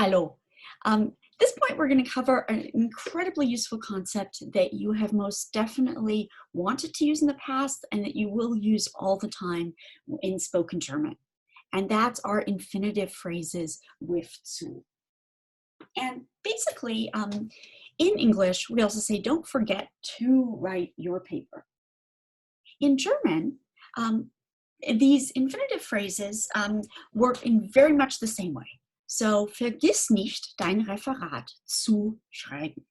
Hello. At this point, we're going to cover an incredibly useful concept that you have most definitely wanted to use in the past and that you will use all the time in spoken German. And that's our infinitive phrases with zu. And basically, in English, we also say, don't forget to write your paper. In German, these infinitive phrases work in very much the same way. So, vergiss nicht, dein Referat zu schreiben.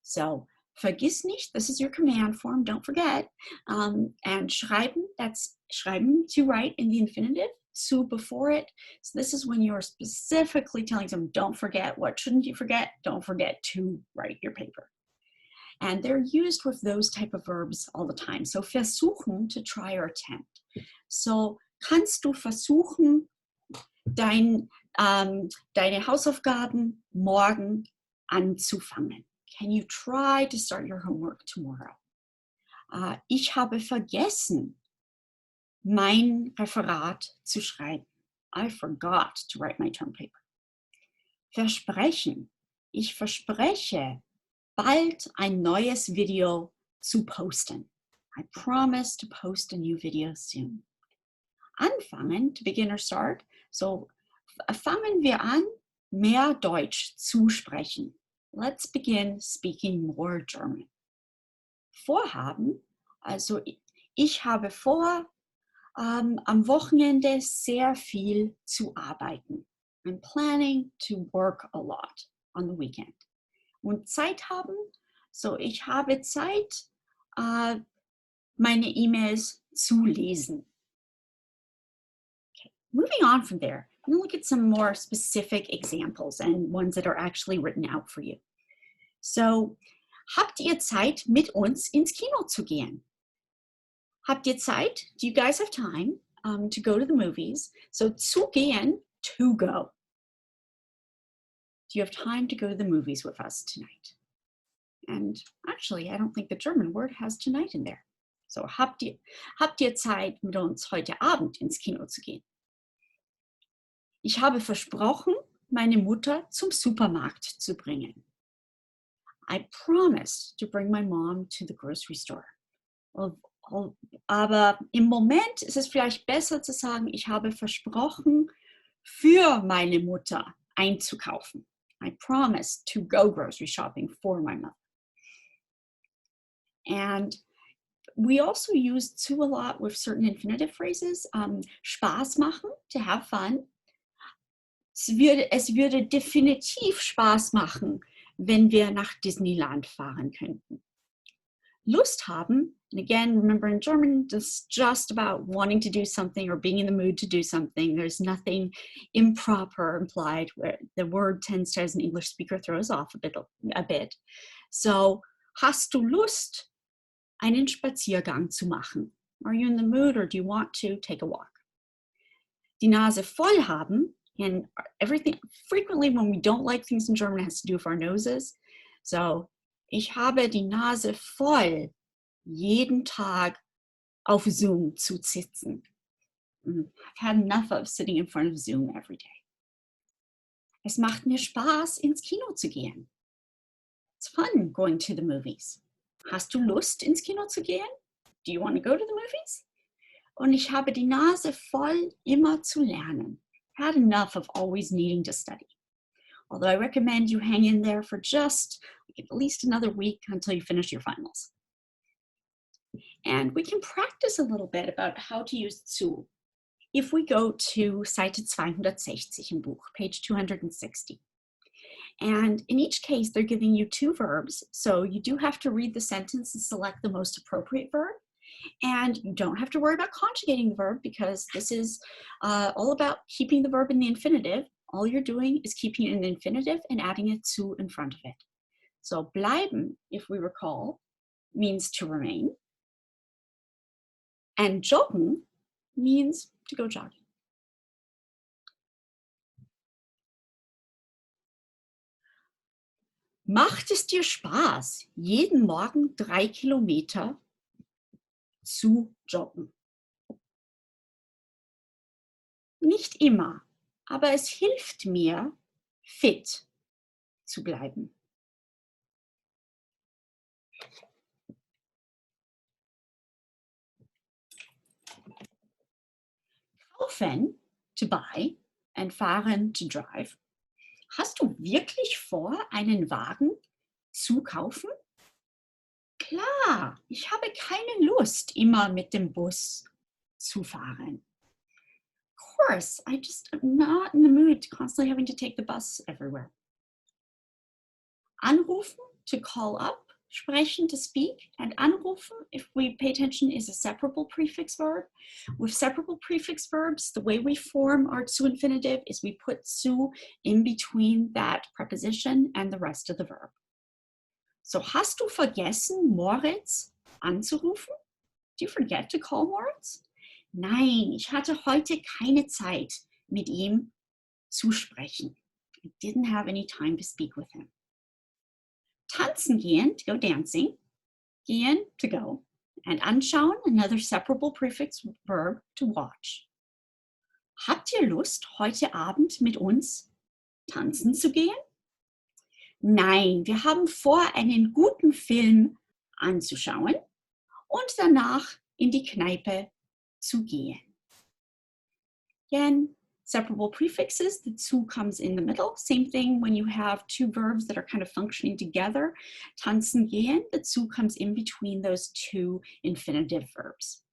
So, vergiss nicht, this is your command form, don't forget. And schreiben, that's schreiben, to write in the infinitive, zu before it. So this is when you're specifically telling them, don't forget, what shouldn't you forget? Don't forget to write your paper. And they're used with those type of verbs all the time. So, versuchen, to try or attempt. So, kannst du versuchen, deine Hausaufgaben morgen anzufangen? Can you try to start your homework tomorrow? Ich habe vergessen, mein Referat zu schreiben. I forgot to write my term paper. Versprechen. Ich verspreche, bald ein neues Video zu posten. I promise to post a new video soon. Anfangen, to begin or start. So, fangen wir an, mehr Deutsch zu sprechen. Let's begin speaking more German. Vorhaben, also ich habe vor, am Wochenende sehr viel zu arbeiten. I'm planning to work a lot on the weekend. Und Zeit haben, so ich habe Zeit, meine E-Mails zu lesen. Okay. Moving on from there, I'm going to look at some more specific examples and ones that are actually written out for you. So, habt ihr Zeit, mit uns ins Kino zu gehen? Habt ihr Zeit? Do you guys have time to go to the movies? So, zu gehen, to go. Do you have time to go to the movies with us tonight? And actually, I don't think the German word has tonight in there. So, habt ihr Zeit, mit uns heute Abend ins Kino zu gehen? Ich habe versprochen, meine Mutter zum Supermarkt zu bringen. I promised to bring my mom to the grocery store. Aber im Moment ist es vielleicht besser zu sagen, ich habe versprochen, für meine Mutter einzukaufen. I promised to go grocery shopping for my mother. And we also use zu a lot with certain infinitive phrases. Spaß machen, to have fun. Es würde definitiv Spaß machen, wenn wir nach Disneyland fahren könnten. Lust haben, and again, remember in German, it's just about wanting to do something or being in the mood to do something. There's nothing improper implied, where the word tends to, as an English speaker, throw us off a bit. So, hast du Lust, einen Spaziergang zu machen? Are you in the mood or do you want to take a walk? Die Nase voll haben, and everything, frequently when we don't like things in German, it has to do with our noses. So, ich habe die Nase voll, jeden Tag auf Zoom zu sitzen. I've had enough of sitting in front of Zoom every day. Es macht mir Spaß, ins Kino zu gehen. It's fun going to the movies. Hast du Lust, ins Kino zu gehen? Do you want to go to the movies? Und ich habe die Nase voll, immer zu lernen. Had enough of always needing to study. Although I recommend you hang in there for just at least another week until you finish your finals. And we can practice a little bit about how to use zu. If we go to Seite 260 im Buch, page 260. And in each case, they're giving you two verbs. So you do have to read the sentence and select the most appropriate verb. And you don't have to worry about conjugating the verb because this is all about keeping the verb in the infinitive. All you're doing is keeping it in the infinitive and adding a zu in front of it. So bleiben, if we recall, means to remain. And joggen means to go jogging. Macht es dir Spaß, jeden Morgen 3 Kilometer zu joggen? Nicht immer, aber es hilft mir, fit zu bleiben. Kaufen, to buy, and fahren, to drive. Hast du wirklich vor, einen Wagen zu kaufen? Klar, ich habe keine Lust, immer mit dem Bus zu fahren. Of course, I just am not in the mood to constantly having to take the bus everywhere. Anrufen, to call up, sprechen, to speak, and anrufen, if we pay attention, is a separable prefix verb. With separable prefix verbs, the way we form our zu infinitive is we put zu in between that preposition and the rest of the verb. So, hast du vergessen, Moritz anzurufen? Did you forget to call Moritz? Nein, ich hatte heute keine Zeit, mit ihm zu sprechen. I didn't have any time to speak with him. Tanzen gehen, to go dancing, gehen, to go, and anschauen, another separable prefix verb, to watch. Habt ihr Lust, heute Abend mit uns tanzen zu gehen? Nein, wir haben vor, einen guten Film anzuschauen und danach in die Kneipe zu gehen. Again, separable prefixes, the zu comes in the middle. Same thing when you have two verbs that are kind of functioning together. Tanzen gehen, the zu comes in between those two infinitive verbs.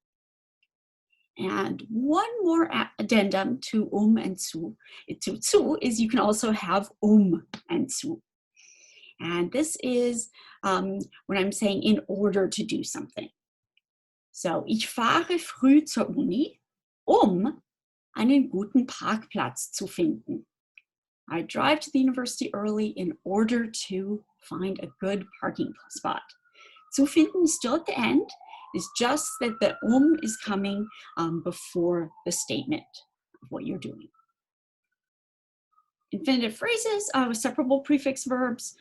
And one more addendum to and zu. Zu is you can also have and zu. And this is when I'm saying in order to do something. So, ich fahre früh zur Uni, einen guten Parkplatz zu finden. I drive to the university early in order to find a good parking spot. Zu finden is still at the end. It's just that the is coming before the statement of what you're doing. Infinitive phrases with separable prefix verbs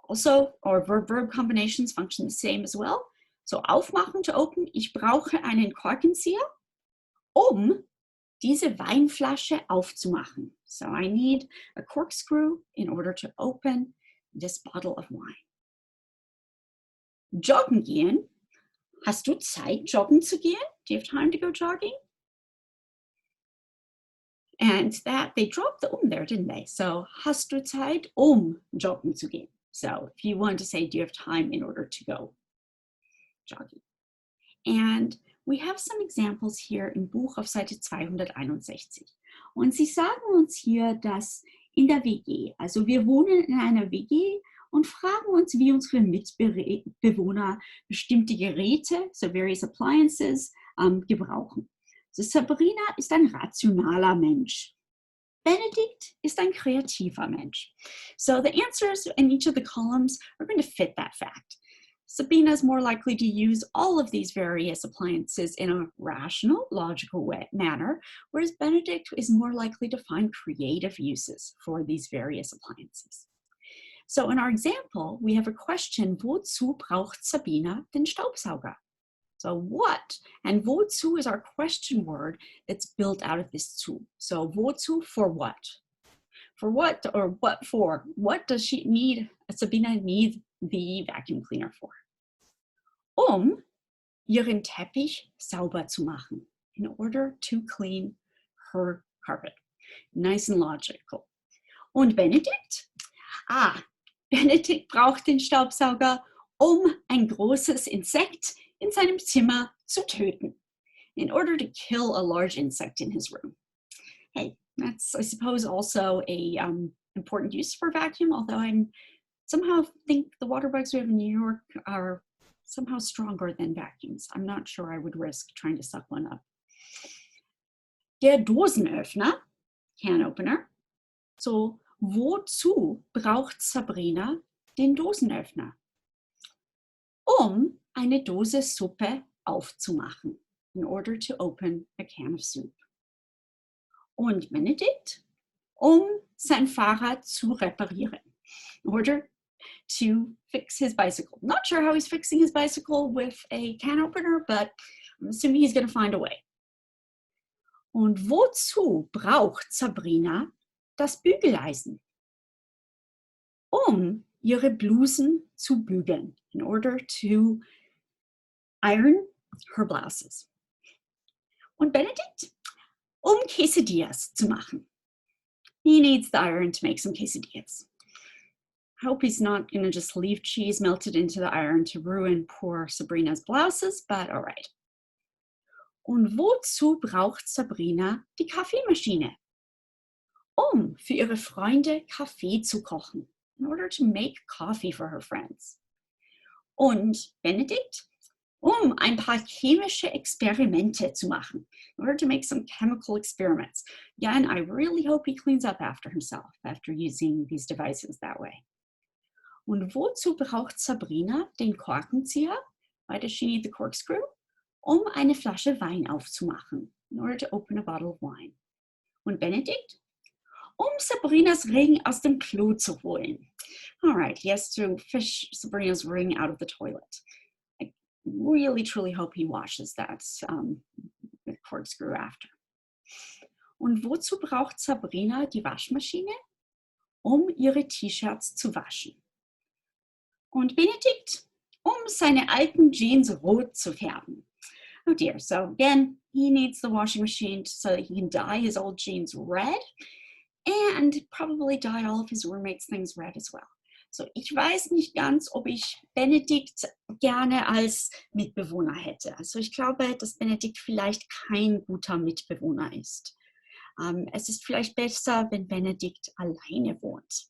also, or verb combinations function the same as well. So, aufmachen, to open. Ich brauche einen Korkenzieher, diese Weinflasche aufzumachen. So, I need a corkscrew in order to open this bottle of wine. Joggen gehen. Hast du Zeit, joggen zu gehen? Do you have time to go jogging? And that, they dropped the there, didn't they? So, hast du Zeit, joggen zu gehen? So, if you want to say, do you have time in order to go jogging? And we have some examples here im Buch auf Seite 261. Und sie sagen uns hier, dass in der WG, also wir wohnen in einer WG und fragen uns, wie unsere Mitbewohner bestimmte Geräte, so various appliances, gebrauchen. So Sabrina ist ein rationaler Mensch. Benedict ist ein kreativer Mensch. So the answers in each of the columns are going to fit that fact. Sabina is more likely to use all of these various appliances in a rational, logical manner, whereas Benedict is more likely to find creative uses for these various appliances. So in our example, we have a question, wozu braucht Sabina den Staubsauger? So what and wozu is our question word that's built out of this zu. So wozu, for what? For what or what for? What does Sabina need the vacuum cleaner for? Ihren Teppich sauber zu machen, in order to clean her carpet. Nice and logical. Und Benedict? Benedict braucht den Staubsauger, ein großes Insekt in seinem Zimmer zu töten, in order to kill a large insect in his room. Hey, that's, I suppose, also a important use for vacuum, although I somehow think the water bugs we have in New York are somehow stronger than vacuums. I'm not sure I would risk trying to suck one up. Der Dosenöffner, can opener. So, wozu braucht Sabrina den Dosenöffner? Eine Dose Suppe aufzumachen, in order to open a can of soup. Und Benedict, sein Fahrrad zu reparieren, in order to fix his bicycle. Not sure how he's fixing his bicycle with a can opener, but I'm assuming he's going to find a way. Und wozu braucht Sabrina das Bügeleisen? ihre Blusen zu bügeln, in order to iron her blouses. Und Benedict, quesadillas zu machen. He needs the iron to make some quesadillas. I hope he's not going to just leave cheese melted into the iron to ruin poor Sabrina's blouses, but all right. Und wozu braucht Sabrina die Kaffeemaschine? Für ihre Freunde Kaffee zu kochen, in order to make coffee for her friends. Und Benedict, ein paar chemische Experimente zu machen, in order to make some chemical experiments. Yeah, and I really hope he cleans up after himself after using these devices that way. Und wozu braucht Sabrina den Korkenzieher? Why does she need the corkscrew? Eine Flasche Wein aufzumachen, in order to open a bottle of wine. Und Benedict? Sabrinas Ring aus dem Klo zu holen. All right, he has to fish Sabrina's ring out of the toilet. I really, truly hope he washes that with corkscrew after. Und wozu braucht Sabrina die Waschmaschine? Ihre T-Shirts zu waschen. Und Benedict? Seine alten Jeans rot zu färben. Oh dear, so again, he needs the washing machine so that he can dye his old jeans red and probably dye all of his roommates' things red as well. So, ich weiß nicht ganz, ob ich Benedict gerne als Mitbewohner hätte. Also ich glaube, dass Benedict vielleicht kein guter Mitbewohner ist. Es ist vielleicht besser, wenn Benedict alleine wohnt.